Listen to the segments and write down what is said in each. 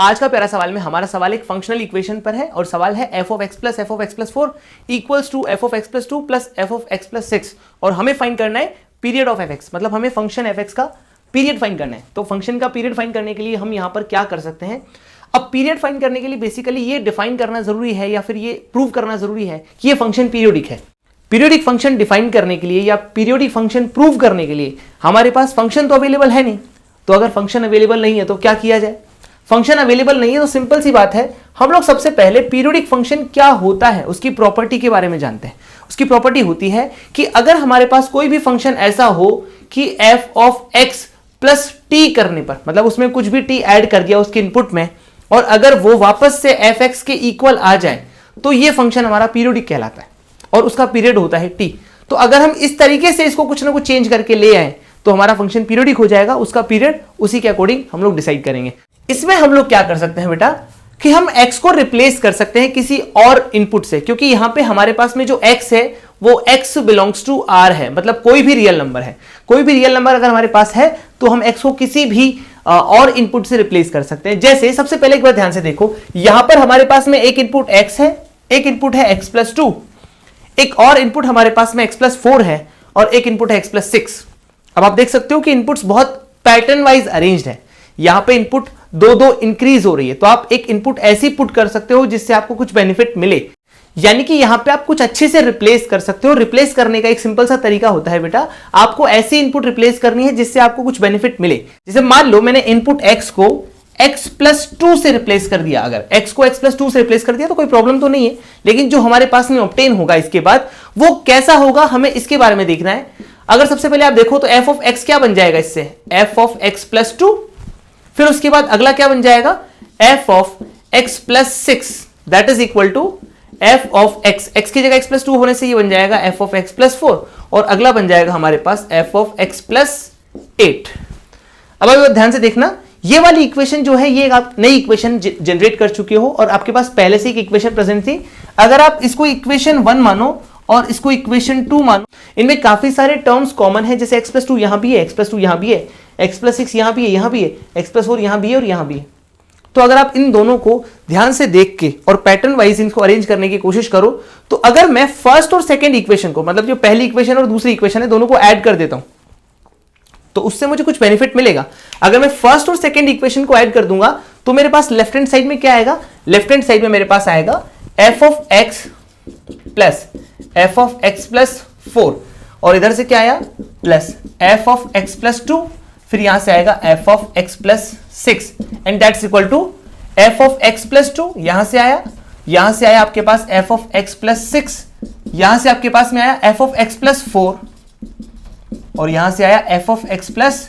आज का प्यारा सवाल में हमारा सवाल एक फंक्शनल इक्वेशन पर है और सवाल है f of x plus f of x plus 4 equals to f of x plus 2 plus f of x plus 6 और हमें फाइंड करना है पीरियड ऑफ fx, मतलब हमें फंक्शन fx का पीरियड फाइंड करना है। तो फंक्शन का पीरियड फाइंड करने के लिए हम यहां पर क्या कर सकते हैं, अब पीरियड फाइंड करने के लिए बेसिकली ये डिफाइन करना जरूरी है या फिर ये प्रूव करना जरूरी है कि ये फंक्शन पीरियोडिक है। पीरियोडिक फंक्शन डिफाइन करने के लिए या पीरियोडिक फंक्शन प्रूव करने के लिए हमारे पास फंक्शन तो अवेलेबल है नहीं, तो अगर फंक्शन अवेलेबल नहीं है तो क्या किया जाए, फंक्शन अवेलेबल नहीं है तो सिंपल सी बात है, हम लोग सबसे पहले पीरियोडिक फंक्शन क्या होता है उसकी प्रॉपर्टी के बारे में जानते हैं। उसकी प्रॉपर्टी होती है कि अगर हमारे पास कोई भी फंक्शन ऐसा हो कि f of x plus t करने पर, मतलब उसमें कुछ भी t ऐड कर दिया उसके इनपुट में, और अगर वो वापस से fx के इक्वल आ जाए तो ये फंक्शन हमारा पीरियोडिक कहलाता है और उसका पीरियड होता है t। तो अगर हम इस तरीके से इसको कुछ ना कुछ चेंज करके ले आए तो हमारा फंक्शन पीरियोडिक हो जाएगा, उसका पीरियड उसी के अकॉर्डिंग हम लोग डिसाइड करेंगे। इसमें हम लोग क्या कर सकते हैं बेटा कि हम x को रिप्लेस कर सकते हैं किसी और इनपुट से, क्योंकि यहां पे हमारे पास में जो x है वो x बिलोंग्स टू r है, मतलब कोई भी रियल नंबर है। कोई भी रियल नंबर अगर हमारे पास है तो हम x को किसी भी और इनपुट से रिप्लेस कर सकते हैं। जैसे सबसे पहले एक बार ध्यान से देखो, यहां पर हमारे पास में एक इनपुट x है, एक इनपुट है x प्लस 2, एक और इनपुट हमारे पास में x प्लस 4 है और एक इनपुट है x प्लस 6। अब आप देख सकते हो कि इनपुट्स बहुत पैटर्न वाइज अरेंज्ड है, यहां पे इनपुट दो दो इंक्रीज हो रही है, तो आप एक इनपुट ऐसी पुट कर सकते हो जिससे आपको कुछ बेनिफिट मिले, यानी कि यहां पे आप कुछ अच्छे से रिप्लेस कर सकते हो। रिप्लेस करने का एक सिंपल सा तरीका होता है बेटा, आपको ऐसी इनपुट रिप्लेस करनी है जिससे आपको कुछ बेनिफिट मिले। जैसे मान लो मैंने इनपुट x को x प्लस 2 से रिप्लेस कर दिया, अगर x को x प्लस 2 से रिप्लेस कर दिया तो कोई प्रॉब्लम तो नहीं है, लेकिन जो हमारे पास में ऑब्टेन होगा इसके बाद वो कैसा होगा हमें इसके बारे में देखना है। अगर सबसे पहले आप देखो तो f ऑफ x क्या बन जाएगा, इससे f ऑफ x प्लस 2, फिर उसके बाद अगला क्या बन जाएगा f of x plus 6 that is equal to f of x, x की जगह x प्लस 2 होने से ये बन जाएगा f ऑफ x प्लस 4 और अगला बन जाएगा हमारे पास f ऑफ x प्लस 8। अब आप ध्यान से देखना, ये वाली इक्वेशन जो है ये आप नई इक्वेशन जनरेट कर चुके हो और आपके पास पहले से एक इक्वेशन प्रेजेंट थी। अगर आप इसको इक्वेशन 1 मानो और इसको इक्वेशन 2 मानो, इनमें काफी सारे टर्म्स कॉमन है, जैसे x प्लस 2 यहां भी है, x प्लस 2 यहां भी है, x प्लस 6 यहां भी है, यहां भी है, x प्लस 4 यहां भी है और यहां भी है। तो अगर आप इन दोनों को ध्यान से देख के और पैटर्न वाइज इनको अरेंज करने की कोशिश करो, तो अगर मैं फर्स्ट और सेकंड इक्वेशन को, मतलब जो पहली इक्वेशन और दूसरी इक्वेशन है दोनों को ऐड कर देता हूं तो उससे मुझे कुछ बेनिफिट मिलेगा। अगर मैं फर्स्ट और सेकंड इक्वेशन को ऐड कर दूंगा तो मेरे पास लेफ्ट हैंड साइड में क्या आएगा, लेफ्ट हैंड साइड में मेरे पास आएगा f of x plus f of x plus 4 और इधर से क्या आया plus f of x plus 2, फिर यहां से आएगा f of x plus 6 and that's equal to f of x plus 2, यहां से आया आपके पास f ऑफ x प्लस 6, यहां से आपके पास में आया f ऑफ x प्लस 4 और यहां से आया f ऑफ x प्लस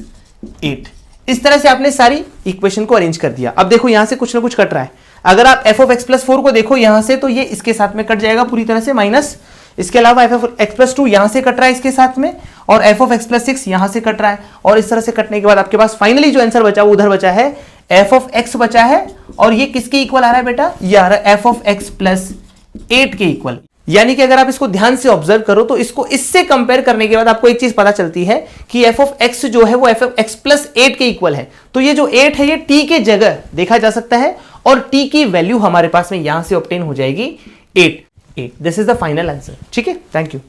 8। इस तरह से आपने सारी इक्वेशन को अरेंज कर दिया। अब देखो यहां से कुछ ना कुछ कट रहा है, अगर आप f ऑफ x प्लस 4 को देखो यहां से तो ये इसके साथ में कट जाएगा पूरी तरह से माइनस, इसके अलावा f ऑफ x प्लस 2 यहां से कट रहा है इसके साथ में और f ऑफ x प्लस 6 यहां से कट रहा है, और इस तरह से कटने के बाद आपके पास फाइनली जो आंसर बचा वो उधर बचा है f ऑफ x बचा है और ये किसके इक्वल आ रहा है बेटा, ये आ रहा है f ऑफ x प्लस 8 के इक्वल। यानी कि अगर आप इसको ध्यान से ऑब्जर्व करो तो इसको इससे कंपेयर करने के बाद आपको एक चीज पता चलती है कि f ऑफ x जो है वो f ऑफ x प्लस 8 के इक्वल है। तो ये जो 8 है ये t के जगह देखा जा सकता है और t की वैल्यू हमारे पास में यहां से ऑब्टेन हो जाएगी 8। This is the final answer. ठीक है, थैंक यू।